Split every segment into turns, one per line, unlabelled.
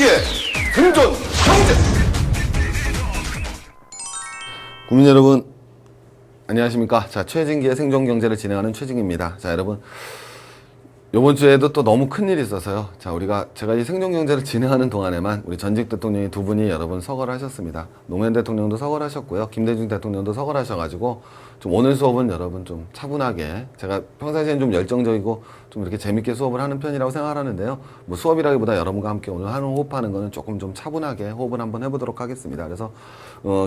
최진기의 생존 경제. 국민 여러분 안녕하십니까. 자, 최진기의 생존 경제를 진행하는 최진기입니다. 자, 여러분 이번 주에도 또 너무 큰일이 있어서요. 자, 제가 이 생존 경제를 진행하는 동안에만 우리 전직 대통령이 두 분이 여러분 서거를 하셨습니다. 노무현 대통령도 서거를 하셨고요. 김대중 대통령도 서거를 하셔가지고 좀 오늘 수업은 여러분 좀 차분하게, 제가 평상시엔 좀 열정적이고 좀 이렇게 재밌게 수업을 하는 편이라고 생각하는데요. 뭐 수업이라기보다 여러분과 함께 오늘 하는 호흡하는 거는 조금 좀 차분하게 호흡을 한번 해보도록 하겠습니다. 그래서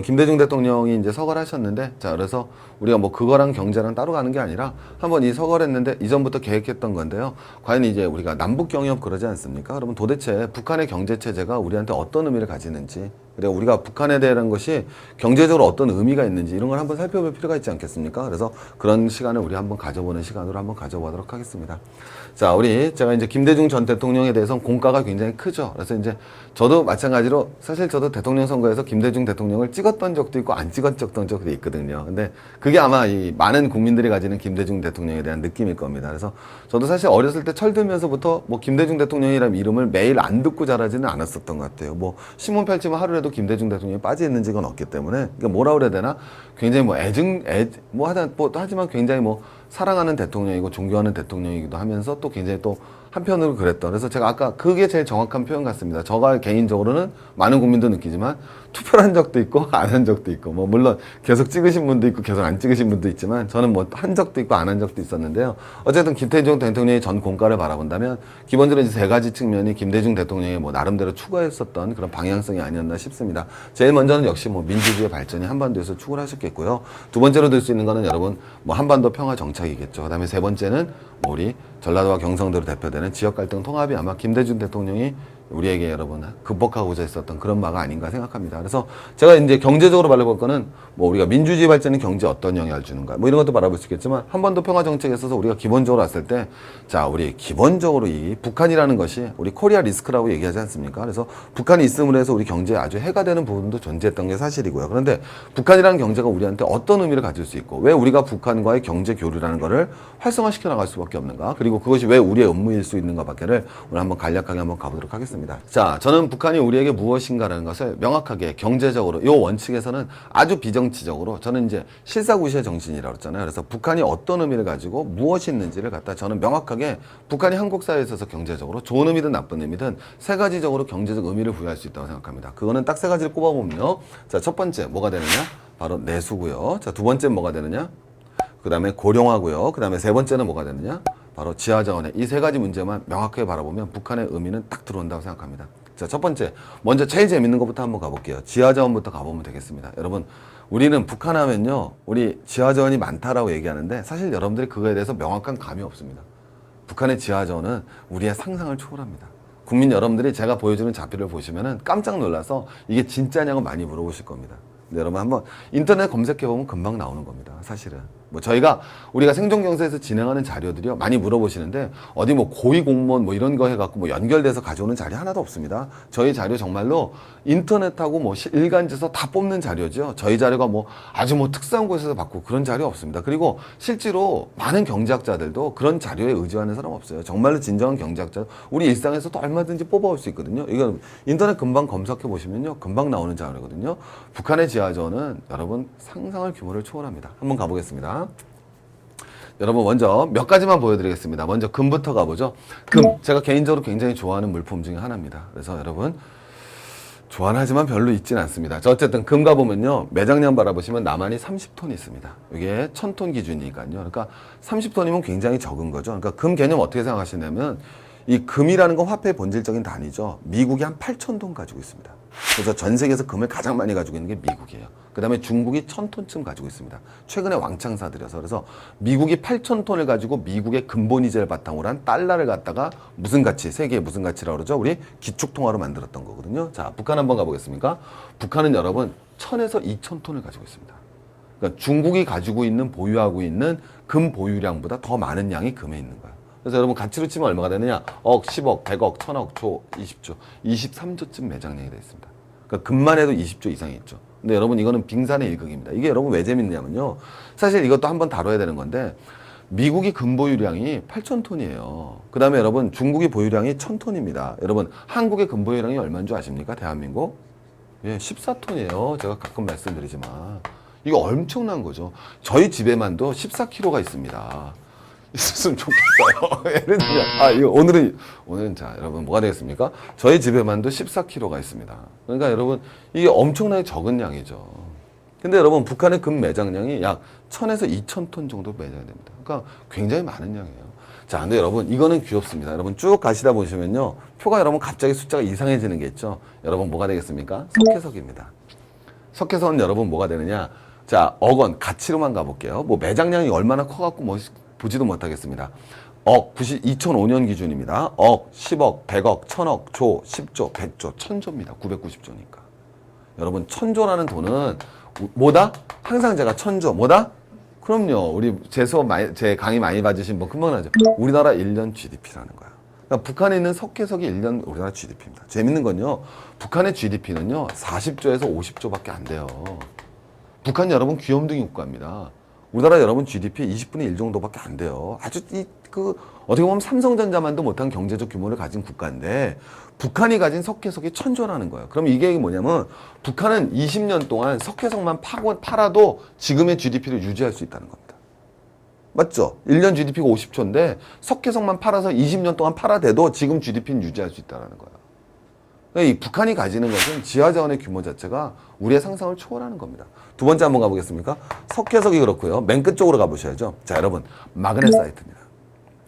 김대중 대통령이 이제 서거를 하셨는데, 자, 그래서 우리가 뭐 그거랑 경제랑 따로 가는 게 아니라 한번 이 서거를 했는데 이전부터 계획했던 건데요. 과연 이제 우리가 남북 경협 그러지 않습니까? 그러면 도대체 북한의 경제 체제가 우리한테 어떤 의미를 가지는지, 그리고 우리가 북한에 대한 것이 경제적으로 어떤 의미가 있는지 이런 걸 한번 살펴볼 필요가 있지 않겠습니까? 그래서 그런 시간을 우리 한번 가져보는 시간으로 한번 가져보도록 하겠습니다. 자, 제가 이제 김대중 전 대통령에 대해서는 공과가 굉장히 크죠. 그래서 이제 저도 마찬가지로 사실 저도 대통령 선거에서 김대중 대통령을 찍었던 적도 있고 안 찍었던 적도 있거든요. 근데 그게 아마 이 많은 국민들이 가지는 김대중 대통령에 대한 느낌일 겁니다. 그래서 저도 사실 어렸을 때 철들면서부터 뭐 김대중 대통령이라는 이름을 매일 안 듣고 자라지는 않았었던 것 같아요. 뭐 신문 펼치면 하루라도 김대중 대통령이 빠져 있는 적은 없기 때문에, 그러니까 뭐라 그래야 되나, 굉장히 뭐 하지만 굉장히 뭐 사랑하는 대통령이고 존경하는 대통령이기도 하면서 또 굉장히 또 한편으로 그랬던, 그래서 제가 아까 그게 제일 정확한 표현 같습니다. 저가 개인적으로는 많은 국민도 느끼지만 투표를 한 적도 있고 안 한 적도 있고, 뭐 물론 계속 찍으신 분도 있고 계속 안 찍으신 분도 있지만 저는 뭐 한 적도 있고 안 한 적도 있었는데요. 어쨌든 김대중 대통령의 전 공과를 바라본다면 기본적으로 이제 세 가지 측면이 김대중 대통령의 뭐 나름대로 추구했었던 그런 방향성이 아니었나 싶습니다. 제일 먼저는 역시 뭐 민주주의 발전이 한반도에서 추구를 하셨겠고요. 두 번째로 들 수 있는 거는 여러분 뭐 한반도 평화 정착이겠죠. 그다음에 세 번째는 뭐 우리 전라도와 경상도로 대표되는 지역 갈등 통합이 아마 김대중 대통령이 우리에게 여러분 극복하고자 했었던 그런 바가 아닌가 생각합니다. 그래서 제가 이제 경제적으로 바라볼 거는 뭐 우리가 민주주의 발전이 경제에 어떤 영향을 주는가 뭐 이런 것도 바라볼 수 있겠지만, 한반도 평화 정책에 있어서 우리가 기본적으로 봤을 때, 자, 우리 기본적으로 이 북한이라는 것이 우리 코리아 리스크라고 얘기하지 않습니까? 그래서 북한이 있음으로 해서 우리 경제에 아주 해가 되는 부분도 존재했던 게 사실이고요. 그런데 북한이라는 경제가 우리한테 어떤 의미를 가질 수 있고, 왜 우리가 북한과의 경제 교류라는 거를 활성화시켜 나갈 수밖에 없는가, 그리고 그것이 왜 우리의 업무일 수 있는가 밖에를 오늘 한번 간략하게 한번 가보도록 하겠습니다. 자, 저는 북한이 우리에게 무엇인가라는 것을 명확하게 경제적으로 이 원칙에서는 아주 비정치적으로, 저는 이제 실사구시의 정신이라고 했잖아요. 그래서 북한이 어떤 의미를 가지고 무엇이 있는지를 갖다 저는 명확하게 북한이 한국 사회에 있어서 경제적으로 좋은 의미든 나쁜 의미든 세 가지적으로 경제적 의미를 부여할 수 있다고 생각합니다. 그거는 딱 세 가지를 꼽아보면요. 자, 첫 번째 뭐가 되느냐? 바로 내수고요. 자, 두 번째는 뭐가 되느냐? 그 다음에 고령화고요. 그 다음에 세 번째는 뭐가 되느냐? 바로 지하자원의 이 세 가지 문제만 명확하게 바라보면 북한의 의미는 딱 들어온다고 생각합니다. 자, 첫 번째, 먼저 제일 재밌는 것부터 한번 가볼게요. 지하자원부터 가보면 되겠습니다. 여러분, 우리는 북한 하면요, 우리 지하자원이 많다라고 얘기하는데 사실 여러분들이 그거에 대해서 명확한 감이 없습니다. 북한의 지하자원은 우리의 상상을 초월합니다. 국민 여러분들이 제가 보여주는 자료를 보시면은 깜짝 놀라서 이게 진짜냐고 많이 물어보실 겁니다. 근데 여러분 한번 인터넷 검색해보면 금방 나오는 겁니다. 사실은. 뭐 우리가 생존경제에서 진행하는 자료들이요, 많이 물어보시는데 어디 뭐 고위공무원 뭐 이런 거 해갖고 뭐 연결돼서 가져오는 자료 하나도 없습니다. 저희 자료 정말로 인터넷하고 뭐 일간지에서 다 뽑는 자료죠. 저희 자료가 뭐 아주 뭐 특수한 곳에서 받고 그런 자료 없습니다. 그리고 실제로 많은 경제학자들도 그런 자료에 의지하는 사람 없어요. 정말로 진정한 경제학자, 우리 일상에서도 얼마든지 뽑아올 수 있거든요. 이거 인터넷 금방 검색해 보시면요, 금방 나오는 자료거든요. 북한의 지하자원은 여러분 상상할 규모를 초월합니다. 한번 가보겠습니다. 여러분 먼저 몇 가지만 보여드리겠습니다. 먼저 금부터 가보죠. 금, 제가 개인적으로 굉장히 좋아하는 물품 중에 하나입니다. 그래서 여러분 좋아는 하지만 별로 있진 않습니다. 자, 어쨌든 금 가보면요, 매장량 바라보시면 남한이 30톤 있습니다. 이게 1000톤 기준이니까요. 그러니까 30톤이면 굉장히 적은 거죠. 그러니까 금 개념 어떻게 생각하시냐면, 이 금이라는 건 화폐의 본질적인 단위죠. 미국이 한 8,000톤 가지고 있습니다. 그래서 전 세계에서 금을 가장 많이 가지고 있는 게 미국이에요. 그 다음에 중국이 1000톤쯤 가지고 있습니다. 최근에 왕창 사들여서. 그래서 미국이 8,000톤을 가지고 미국의 근본이자를 바탕으로 한 달러를 갖다가 무슨 가치, 세계의 무슨 가치라고 그러죠? 우리 기축통화로 만들었던 거거든요. 자, 북한 한번 가보겠습니까? 북한은 여러분 1000에서 2000톤을 가지고 있습니다. 그러니까 중국이 가지고 있는, 보유하고 있는 금 보유량보다 더 많은 양이 금에 있는 거예요. 그래서 여러분 가치로 치면 얼마가 되느냐? 억, 10억, 100억, 1000억, 조, 20조, 23조쯤 매장량이 되어 있습니다. 그러니까 금만 해도 20조 이상이 있죠. 근데 여러분 이거는 빙산의 일극입니다. 이게 여러분 왜 재밌냐면요, 사실 이것도 한번 다뤄야 되는 건데, 미국이 근보유량이 8,000톤이에요. 그 다음에 여러분 중국이 보유량이 1,000톤입니다. 여러분 한국의 근보유량이 얼마인 줄 아십니까? 대한민국? 예, 14톤이에요. 제가 가끔 말씀드리지만. 이거 엄청난 거죠. 저희 집에만도 14kg가 있습니다. 있었으면 좋겠어요. 예를 들면, 이거 오늘은 자, 여러분 뭐가 되겠습니까? 저희 집에만도 14kg가 있습니다. 그러니까 여러분, 이게 엄청나게 적은 양이죠. 근데 여러분, 북한의 금 매장량이 약 1000에서 2000톤 정도 매장이 됩니다. 그러니까 굉장히 많은 양이에요. 자, 근데 여러분, 이거는 귀엽습니다. 여러분 쭉 가시다 보시면요. 표가 여러분 갑자기 숫자가 이상해지는 게 있죠. 여러분 뭐가 되겠습니까? 석회석입니다. 석회석은 여러분 뭐가 되느냐? 자, 억원, 가치로만 가볼게요. 뭐 매장량이 얼마나 커갖고 뭐 보지도 못하겠습니다. 억, 2005년 기준입니다. 억, 10억, 100억, 1000억, 조, 10조, 100조, 1000조입니다. 990조니까. 여러분, 1000조라는 돈은 뭐다? 항상 제가 1000조, 뭐다? 그럼요. 우리 제 강의 많이 봐주신 분 금방 나죠. 우리나라 1년 GDP라는 거야. 그러니까 북한에 있는 석회석이 1년 우리나라 GDP입니다. 재밌는 건요. 북한의 GDP는요. 40조에서 50조밖에 안 돼요. 북한 여러분 귀염둥이 국가입니다. 우리나라 여러분 GDP 20분의 1 정도밖에 안 돼요. 아주 어떻게 보면 삼성전자만도 못한 경제적 규모를 가진 국가인데 북한이 가진 석회석이 1000조라는 거예요. 그럼 이게 뭐냐면 북한은 20년 동안 석회석만 팔아도 지금의 GDP를 유지할 수 있다는 겁니다. 맞죠? 1년 GDP가 50조인데 석회석만 팔아서 20년 동안 팔아대도 지금 GDP는 유지할 수 있다는 거예요. 그러니까 이 북한이 가지는 것은 지하자원의 규모 자체가 우리의 상상을 초월하는 겁니다. 두 번째 한번 가보겠습니까? 석회석이 그렇고요. 맨 끝쪽으로 가보셔야죠. 자, 여러분 마그네사이트입니다.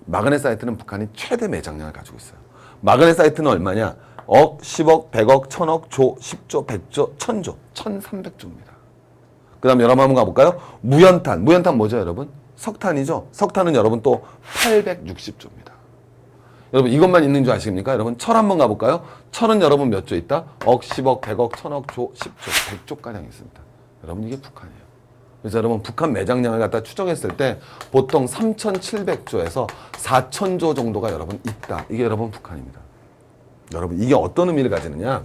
마그네사이트는 북한이 최대 매장량을 가지고 있어요. 마그네사이트는 얼마냐? 억, 10억, 100억, 1000억, 조, 10조, 100조, 1000조, 1300조입니다. 그 다음 여러분 한번 가볼까요? 무연탄. 무연탄 뭐죠 여러분? 석탄이죠. 석탄은 여러분 또 860조입니다. 여러분 이것만 있는 줄 아십니까? 여러분 철 한번 가볼까요? 철은 여러분 몇 조 있다? 억, 10억, 100억, 1000억, 조, 10조, 100조가량 있습니다. 여러분 이게 북한이에요. 그래서 여러분 북한 매장량을 갖다 추정했을 때 보통 3700조에서 4000조 정도가 여러분 있다. 이게 여러분 북한입니다. 여러분 이게 어떤 의미를 가지느냐?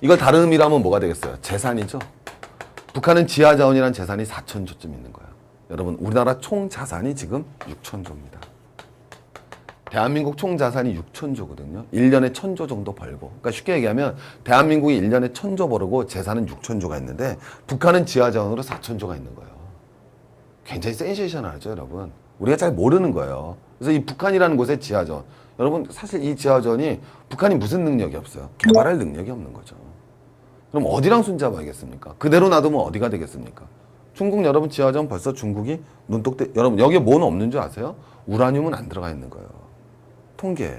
이걸 다른 의미로 하면 뭐가 되겠어요? 재산이죠. 북한은 지하자원이라는 재산이 4000조쯤 있는 거예요. 여러분 우리나라 총 자산이 지금 6000조입니다. 대한민국 총 자산이 6천조거든요. 1년에 1000조 정도 벌고. 그러니까 쉽게 얘기하면 대한민국이 1년에 1000조 벌고 재산은 6천조가 있는데 북한은 지하자원으로 4000조가 있는 거예요. 굉장히 센세이셔널하죠, 여러분. 우리가 잘 모르는 거예요. 그래서 이 북한이라는 곳의 지하자원. 여러분 사실 이 지하자원이 북한이 무슨 능력이 없어요? 개발할 능력이 없는 거죠. 그럼 어디랑 손잡아야겠습니까? 그대로 놔두면 어디가 되겠습니까? 중국 여러분 지하자원 벌써 중국이 눈독대 여러분 여기에 뭐는 없는 줄 아세요? 우라늄은 안 들어가 있는 거예요. 통계.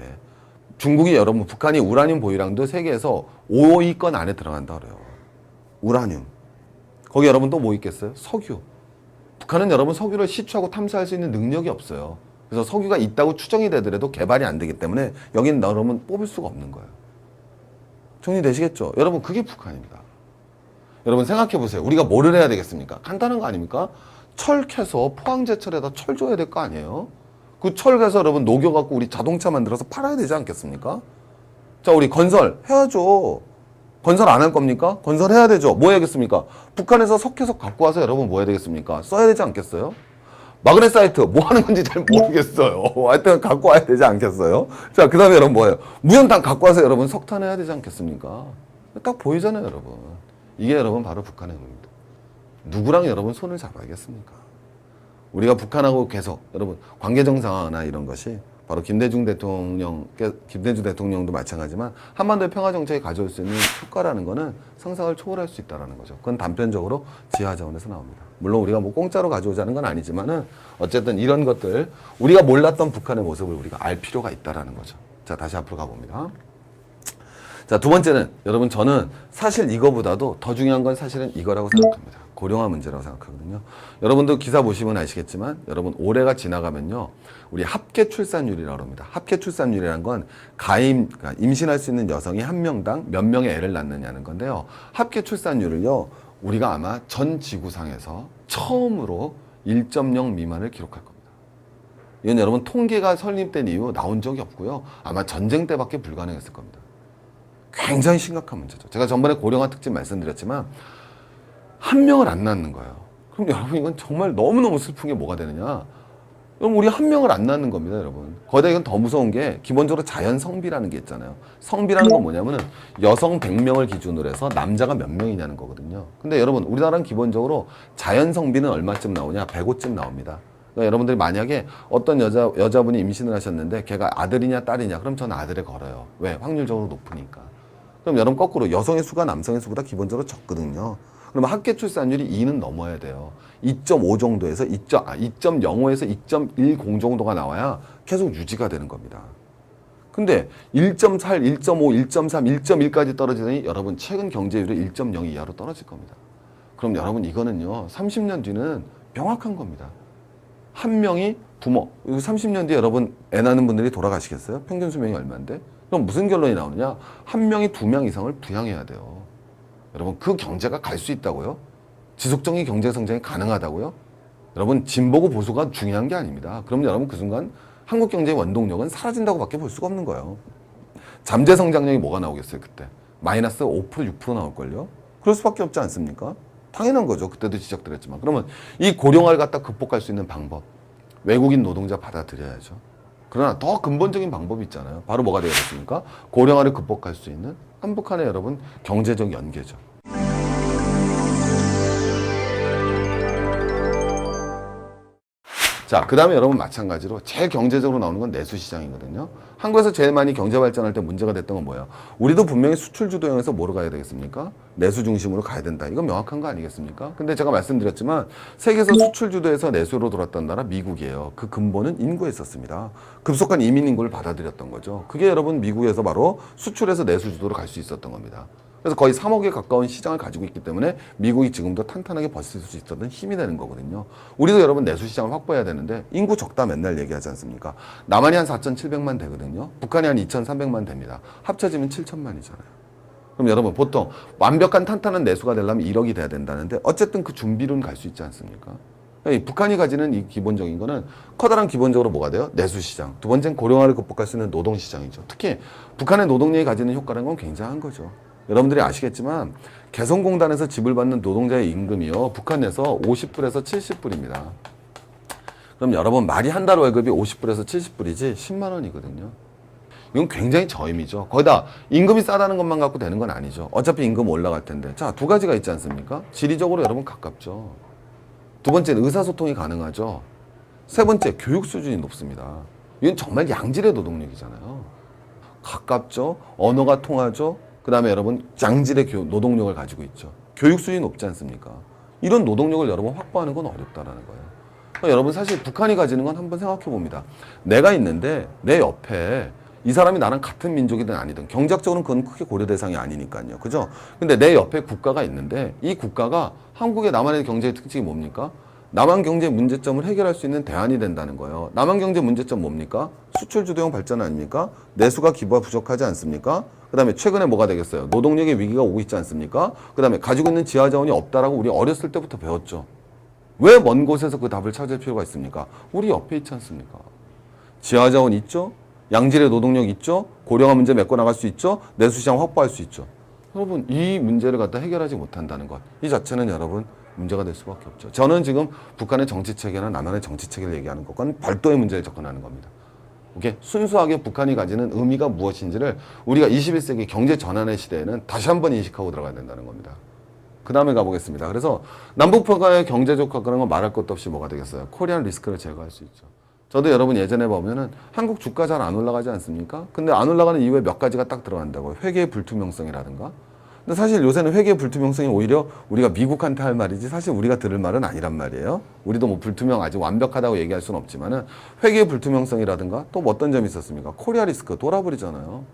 중국이 여러분 북한이 우라늄 보유량도 세계에서 5위권 안에 들어간다 그래요. 우라늄. 거기 여러분 또 뭐 있겠어요? 석유. 북한은 여러분 석유를 시추하고 탐사할 수 있는 능력이 없어요. 그래서 석유가 있다고 추정이 되더라도 개발이 안 되기 때문에 여기는 여러분 뽑을 수가 없는 거예요. 정리되시겠죠? 여러분 그게 북한입니다. 여러분 생각해 보세요. 우리가 뭐를 해야 되겠습니까? 간단한 거 아닙니까? 철 캐서 포항제철에다 철 줘야 될 거 아니에요? 그 철 가서 여러분 녹여갖고 우리 자동차 만들어서 팔아야 되지 않겠습니까? 자, 우리 건설 해야죠. 건설 안 할 겁니까? 건설해야 되죠. 뭐 해야겠습니까? 북한에서 석회석 갖고 와서 여러분 뭐 해야 되겠습니까? 써야 되지 않겠어요? 마그네사이트 뭐 하는 건지 잘 모르겠어요. 하여튼 갖고 와야 되지 않겠어요? 자, 그 다음에 여러분 뭐예요? 무연탄 갖고 와서 여러분 석탄 해야 되지 않겠습니까? 딱 보이잖아요, 여러분. 이게 여러분 바로 북한의 의미입니다. 누구랑 여러분 손을 잡아야겠습니까? 우리가 북한하고 계속 여러분 관계 정상화나 이런 것이 바로 김대중 대통령도 마찬가지지만 한반도의 평화 정책이 가져올 수 있는 효과라는 거는 상상을 초월할 수 있다는 거죠. 그건 단편적으로 지하자원에서 나옵니다. 물론 우리가 뭐 공짜로 가져오자는 건 아니지만은 어쨌든 이런 것들 우리가 몰랐던 북한의 모습을 우리가 알 필요가 있다라는 거죠. 자, 다시 앞으로 가봅니다. 자, 두 번째는 여러분 저는 사실 이거보다도 더 중요한 건 사실은 이거라고 생각합니다. 고령화 문제라고 생각하거든요. 여러분도 기사 보시면 아시겠지만 여러분 올해가 지나가면요. 우리 합계 출산율이라고 합니다. 합계 출산율이라는 건 그러니까 임신할 수 있는 여성이 한 명당 몇 명의 애를 낳느냐는 건데요. 합계 출산율을요. 우리가 아마 전 지구상에서 처음으로 1.0 미만을 기록할 겁니다. 이건 여러분 통계가 설립된 이후 나온 적이 없고요. 아마 전쟁 때밖에 불가능했을 겁니다. 굉장히 심각한 문제죠. 제가 전번에 고령화 특집 말씀드렸지만 한 명을 안 낳는 거예요. 그럼 여러분 이건 정말 너무너무 슬픈 게 뭐가 되느냐. 그럼 우리 한 명을 안 낳는 겁니다, 여러분. 거기다 이건 더 무서운 게 기본적으로 자연 성비라는 게 있잖아요. 성비라는 건 뭐냐면은 여성 100명을 기준으로 해서 남자가 몇 명이냐는 거거든요. 근데 여러분, 우리나라는 기본적으로 자연 성비는 얼마쯤 나오냐? 105쯤 나옵니다. 그러니까 여러분들이 만약에 어떤 여자분이 임신을 하셨는데 걔가 아들이냐 딸이냐? 그럼 저는 아들에 걸어요. 왜? 확률적으로 높으니까. 그럼 여러분 거꾸로 여성의 수가 남성의 수보다 기본적으로 적거든요. 그러면 합계 출산율이 2는 넘어야 돼요. 2.5 정도에서 2.05에서 2.10 정도가 나와야 계속 유지가 되는 겁니다. 근데 1.4, 1.5, 1.3, 1.1까지 떨어지더니 여러분 최근 경제율이 1.0 이하로 떨어질 겁니다. 그럼 여러분 이거는요 30년 뒤는 명확한 겁니다. 한 명이 부모, 30년 뒤에 여러분 애 낳는 분들이 돌아가시겠어요? 평균 수명이 얼마인데? 그럼 무슨 결론이 나오느냐? 한 명이 2명 이상을 부양해야 돼요. 여러분 그 경제가 갈 수 있다고요? 지속적인 경제 성장이 가능하다고요? 여러분 진보고 보수가 중요한 게 아닙니다. 그럼 여러분 그 순간 한국 경제의 원동력은 사라진다고 밖에 볼 수가 없는 거예요. 잠재 성장률이 뭐가 나오겠어요 그때? 마이너스 5% 6% 나올걸요? 그럴 수밖에 없지 않습니까? 당연한 거죠. 그때도 지적드렸지만. 그러면 이 고령화를 갖다 극복할 수 있는 방법, 외국인 노동자 받아들여야죠. 그러나 더 근본적인 방법이 있잖아요. 바로 뭐가 되겠습니까? 고령화를 극복할 수 있는 한북한의 여러분 경제적 연계죠. 자, 그 다음에 여러분 마찬가지로 제일 경제적으로 나오는 건 내수시장이거든요. 한국에서 제일 많이 경제 발전할 때 문제가 됐던 건 뭐예요? 우리도 분명히 수출 주도형에서 뭐로 가야 되겠습니까? 내수 중심으로 가야 된다. 이건 명확한 거 아니겠습니까? 근데 제가 말씀드렸지만 세계에서 수출 주도에서 내수로 돌았던 나라 미국이에요. 그 근본은 인구에 있었습니다. 급속한 이민 인구를 받아들였던 거죠. 그게 여러분 미국에서 바로 수출에서 내수 주도로 갈 수 있었던 겁니다. 그래서 거의 3억에 가까운 시장을 가지고 있기 때문에 미국이 지금도 탄탄하게 버틸 수 있었던 힘이 되는 거거든요. 우리도 여러분 내수시장을 확보해야 되는데 인구 적다 맨날 얘기하지 않습니까? 남한이 한 4,700만 되거든요. 북한이 한 2,300만 됩니다. 합쳐지면 7천만이잖아요. 그럼 여러분 보통 완벽한 탄탄한 내수가 되려면 1억이 돼야 된다는데 어쨌든 그 준비로는 갈 수 있지 않습니까? 북한이 가지는 이 기본적인 거는 커다란 기본적으로 뭐가 돼요? 내수시장. 두 번째는 고령화를 극복할 수 있는 노동시장이죠. 특히 북한의 노동력이 가지는 효과라는 건 굉장한 거죠. 여러분들이 아시겠지만 개성공단에서 지불받는 노동자의 임금이요 북한에서 50불에서 70불입니다. 그럼 여러분 말이 한 달 월급이 50불에서 70불이지 10만 원이거든요. 이건 굉장히 저임이죠. 거기다 임금이 싸다는 것만 갖고 되는 건 아니죠. 어차피 임금 올라갈 텐데. 자, 두 가지가 있지 않습니까? 지리적으로 여러분 가깝죠. 두 번째는 의사소통이 가능하죠. 세 번째 교육 수준이 높습니다. 이건 정말 양질의 노동력이잖아요. 가깝죠. 언어가 통하죠. 그 다음에 여러분 양질의 노동력을 가지고 있죠. 교육 수준이 높지 않습니까? 이런 노동력을 여러분 확보하는 건 어렵다라는 거예요. 그러니까 여러분 사실 북한이 가지는 건 한번 생각해 봅니다. 내가 있는데 내 옆에 이 사람이 나랑 같은 민족이든 아니든 경제학적으로는 그건 크게 고려 대상이 아니니까요. 그죠? 근데 내 옆에 국가가 있는데 이 국가가 한국의 남한의 경제의 특징이 뭡니까? 남한 경제 문제점을 해결할 수 있는 대안이 된다는 거예요. 남한 경제 문제점 뭡니까? 수출 주도형 발전 아닙니까? 내수가 기부가 부족하지 않습니까? 그 다음에 최근에 뭐가 되겠어요? 노동력의 위기가 오고 있지 않습니까? 그 다음에 가지고 있는 지하자원이 없다라고 우리 어렸을 때부터 배웠죠. 왜 먼 곳에서 그 답을 찾을 필요가 있습니까? 우리 옆에 있지 않습니까? 지하자원 있죠? 양질의 노동력 있죠? 고령화 문제 메꿔 나갈 수 있죠? 내수시장 확보할 수 있죠. 여러분 이 문제를 갖다 해결하지 못한다는 것, 이 자체는 여러분 문제가 될 수밖에 없죠. 저는 지금 북한의 정치체계나 남한의 정치체계를 얘기하는 것과는 별도의 문제를 접근하는 겁니다. 오케이? 순수하게 북한이 가지는 의미가 무엇인지를 우리가 21세기 경제 전환의 시대에는 다시 한번 인식하고 들어가야 된다는 겁니다. 그 다음에 가보겠습니다. 그래서 남북한의 경제적 효과라는 건 말할 것도 없이 뭐가 되겠어요? 코리안 리스크를 제거할 수 있죠. 저도 여러분 예전에 보면은 한국 주가 잘 안 올라가지 않습니까? 근데 안 올라가는 이유에 몇 가지가 딱 들어간다고요. 회계의 불투명성이라든가. 근데 사실 요새는 회계의 불투명성이 오히려 우리가 미국한테 할 말이지 사실 우리가 들을 말은 아니란 말이에요. 우리도 뭐 불투명 아직 완벽하다고 얘기할 수는 없지만은 회계의 불투명성이라든가 또 뭐 어떤 점이 있었습니까? 코리아 리스크 돌아버리잖아요.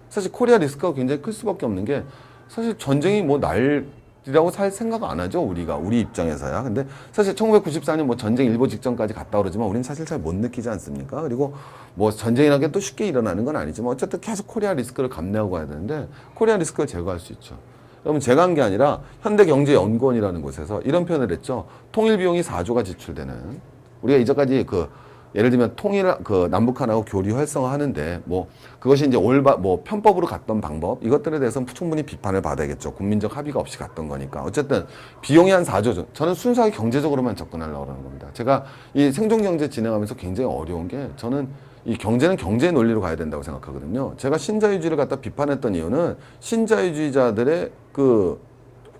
사실 코리아 리스크가 굉장히 클 수밖에 없는 게 사실 전쟁이 뭐 날이라고 살 생각 안 하죠. 우리 입장에서야. 근데 사실 1994년 뭐 전쟁 일보 직전까지 갔다 그러지만 우리는 사실 잘 못 느끼지 않습니까? 그리고 뭐 전쟁이라는 게 또 쉽게 일어나는 건 아니지만 어쨌든 계속 코리아 리스크를 감내하고 가야 되는데 코리아 리스크를 제거할 수 있죠. 여러분 제가 한 게 아니라 현대경제연구원이라는 곳에서 이런 표현을 했죠. 통일 비용이 4조가 지출되는, 우리가 이제까지 그 예를 들면 통일 그 남북한하고 교류 활성화하는데 뭐 그것이 이제 뭐 편법으로 갔던 방법 이것들에 대해서는 충분히 비판을 받아야겠죠. 국민적 합의가 없이 갔던 거니까. 어쨌든 비용이 한 4조. 저는 순수하게 경제적으로만 접근하려고 하는 겁니다. 제가 이 생존 경제 진행하면서 굉장히 어려운 게 저는 이 경제는 경제의 논리로 가야 된다고 생각하거든요. 제가 신자유주의를 갖다 비판했던 이유는 신자유주의자들의 그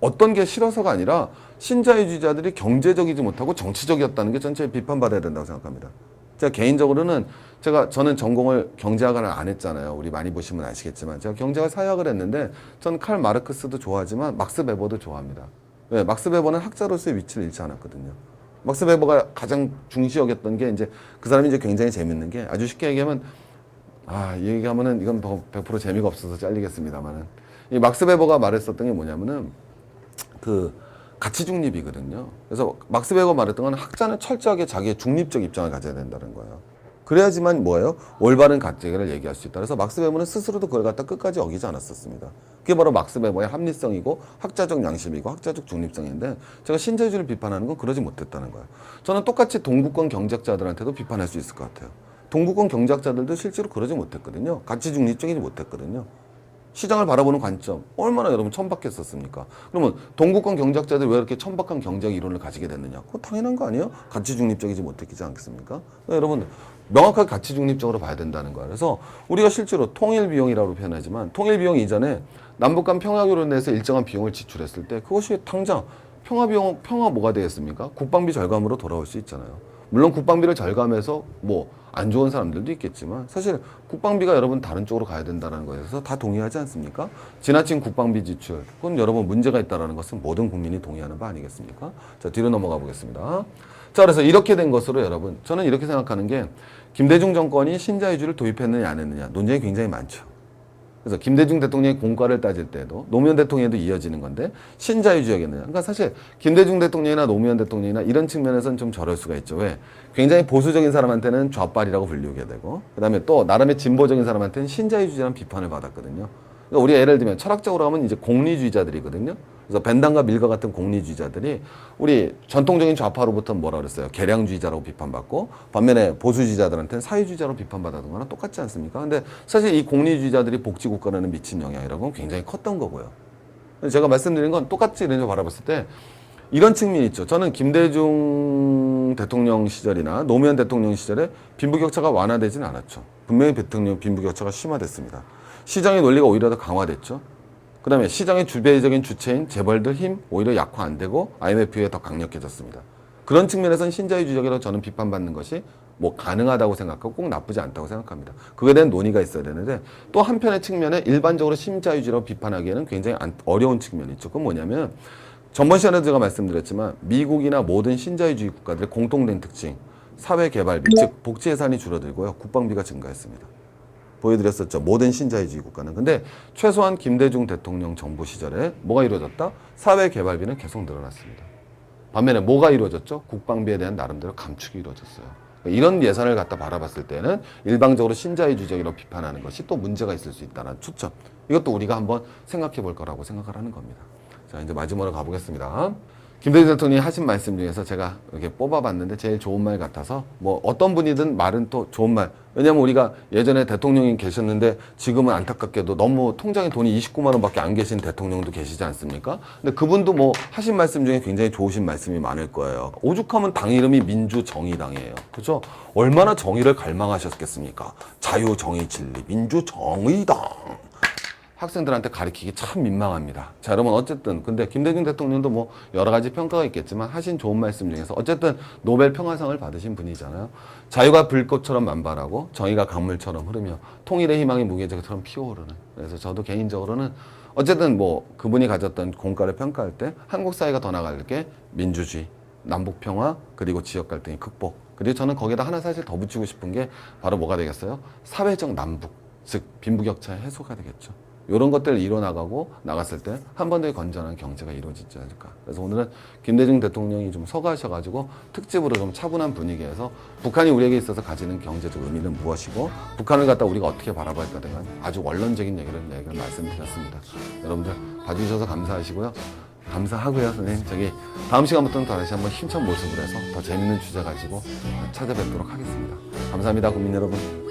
어떤 게 싫어서가 아니라 신자유주의자들이 경제적이지 못하고 정치적이었다는 게 전체에 비판받아야 된다고 생각합니다. 제가 개인적으로는 저는 전공을 경제학을 안 했잖아요. 우리 많이 보시면 아시겠지만 제가 경제학 사회학을 했는데 전 칼 마르크스도 좋아하지만 막스 베버도 좋아합니다. 왜? 막스 베버는 학자로서의 위치를 잃지 않았거든요. 막스 베버가 가장 중시 여겼던 게 이제 그 사람이 이제 굉장히 재밌는 게 아주 쉽게 얘기하면 이 얘기하면은 이건 100% 재미가 없어서 잘리겠습니다만은 이 막스 베버가 말했었던 게 뭐냐면은 그 가치 중립이거든요. 그래서 막스 베버 말했던 건 학자는 철저하게 자기의 중립적 입장을 가져야 된다는 거예요. 그래야지만 뭐예요? 올바른 가치를 얘기할 수 있다. 그래서 막스 베버는 스스로도 그걸 갖다 끝까지 어기지 않았었습니다. 그게 바로 막스 베버의 합리성이고 학자적 양심이고 학자적 중립성인데 제가 신자유주의를 비판하는 건 그러지 못했다는 거예요. 저는 똑같이 동구권 경제학자들한테도 비판할 수 있을 것 같아요. 동구권 경제학자들도 실제로 그러지 못했거든요. 가치 중립적이지 못했거든요. 시장을 바라보는 관점 얼마나 여러분 천박했었습니까? 그러면 동구권 경제학자들이 왜 이렇게 천박한 경제학 이론을 가지게 됐느냐? 그거 당연한 거 아니에요? 가치 중립적이지 못했지 않겠습니까? 그러니까 여러분 명확하게 가치 중립적으로 봐야 된다는 거야. 그래서 우리가 실제로 통일 비용이라고 표현하지만 통일 비용 이전에 남북 간 평화 교류에 대해서 일정한 비용을 지출했을 때 그것이 당장 평화 뭐가 되겠습니까? 국방비 절감으로 돌아올 수 있잖아요. 물론 국방비를 절감해서 뭐 안 좋은 사람들도 있겠지만 사실 국방비가 여러분 다른 쪽으로 가야 된다는 거에서 다 동의하지 않습니까? 지나친 국방비 지출 그건 여러분 문제가 있다는 것은 모든 국민이 동의하는 바 아니겠습니까? 자, 뒤로 넘어가 보겠습니다. 자, 그래서 이렇게 된 것으로 여러분 저는 이렇게 생각하는 게 김대중 정권이 신자유주의를 도입했느냐 안 했느냐 논쟁이 굉장히 많죠. 그래서 김대중 대통령의 공과를 따질 때도 노무현 대통령에도 이어지는 건데 신자유주의였느냐. 그러니까 사실 김대중 대통령이나 노무현 대통령이나 이런 측면에서는 좀 저럴 수가 있죠. 왜? 굉장히 보수적인 사람한테는 좌빨이라고 불리게 되고 그다음에 또 나름의 진보적인 사람한테는 신자유주의라는 비판을 받았거든요. 그러니까 우리가 예를 들면 철학적으로 하면 이제 공리주의자들이거든요. 그래서 벤담과 밀과 같은 공리주의자들이 우리 전통적인 좌파로부터 뭐라 그랬어요? 개량주의자라고 비판받고 반면에 보수주의자들한테는 사회주의자로 비판받았던 거랑 똑같지 않습니까? 근데 사실 이 공리주의자들이 복지국가라는 미친 영향이라고 굉장히 컸던 거고요. 제가 말씀드린 건 똑같이 이런 걸 바라봤을 때 이런 측면이 있죠. 저는 김대중 대통령 시절이나 노무현 대통령 시절에 빈부격차가 완화되지는 않았죠. 분명히 대통령 빈부격차가 심화됐습니다. 시장의 논리가 오히려 더 강화됐죠. 그 다음에 시장의 주배적인 주체인 재벌들 힘 오히려 약화 안 되고 IMF에 더 강력해졌습니다. 그런 측면에서는 신자유주의적이라고 저는 비판받는 것이 뭐 가능하다고 생각하고 꼭 나쁘지 않다고 생각합니다. 그거에 대한 논의가 있어야 되는데 또 한편의 측면에 일반적으로 신자유주의라고 비판하기에는 굉장히 어려운 측면이 있죠. 그건 뭐냐면 전번 시간에도 제가 말씀드렸지만 미국이나 모든 신자유주의 국가들의 공통된 특징 사회 개발비 즉 복지 예산이 줄어들고요. 국방비가 증가했습니다. 보여드렸었죠. 모든 신자유주의 국가는. 근데 최소한 김대중 대통령 정부 시절에 뭐가 이루어졌다? 사회 개발비는 계속 늘어났습니다. 반면에 뭐가 이루어졌죠? 국방비에 대한 나름대로 감축이 이루어졌어요. 이런 예산을 갖다 바라봤을 때는 일방적으로 신자유주의적으로 비판하는 것이 또 문제가 있을 수 있다는 추측. 이것도 우리가 한번 생각해 볼 거라고 생각을 하는 겁니다. 자, 이제 마지막으로 가보겠습니다. 김대중 대통령이 하신 말씀 중에서 제가 이렇게 뽑아봤는데 제일 좋은 말 같아서 뭐 어떤 분이든 말은 또 좋은 말. 왜냐면 우리가 예전에 대통령이 계셨는데 지금은 안타깝게도 너무 통장에 돈이 29만 원밖에 안 계신 대통령도 계시지 않습니까? 근데 그분도 뭐 하신 말씀 중에 굉장히 좋으신 말씀이 많을 거예요. 오죽하면 당 이름이 민주정의당이에요. 그렇죠? 얼마나 정의를 갈망하셨겠습니까? 자유, 정의, 진리, 민주정의당. 학생들한테 가르치기 참 민망합니다. 자, 여러분 어쨌든 근데 김대중 대통령도 뭐 여러 가지 평가가 있겠지만 하신 좋은 말씀 중에서 어쨌든 노벨 평화상을 받으신 분이잖아요. 자유가 불꽃처럼 만발하고 정의가 강물처럼 흐르며 통일의 희망이 무계적처럼 피어오르는. 그래서 저도 개인적으로는 어쨌든 뭐 그분이 가졌던 공과를 평가할 때 한국 사회가 더 나아갈 게 민주주의, 남북 평화, 그리고 지역 갈등의 극복. 그리고 저는 거기다 하나 사실 더 붙이고 싶은 게 바로 뭐가 되겠어요? 사회적 남북, 즉 빈부격차의 해소가 되겠죠. 이런 것들을 이뤄나가고 나갔을 때 한 번 더 건전한 경제가 이루어지지 않을까. 그래서 오늘은 김대중 대통령이 좀 서가셔가지고 특집으로 좀 차분한 분위기에서 북한이 우리에게 있어서 가지는 경제적 의미는 무엇이고 북한을 갖다 우리가 어떻게 바라봐야 될까 아주 원론적인 얘기를 말씀드렸습니다. 여러분들 봐주셔서 감사하시고요. 감사하고요, 선생님. 저기 다음 시간부터는 다시 한번 힘찬 모습으로 해서 더 재밌는 주제 가지고 찾아뵙도록 하겠습니다. 감사합니다, 국민 여러분.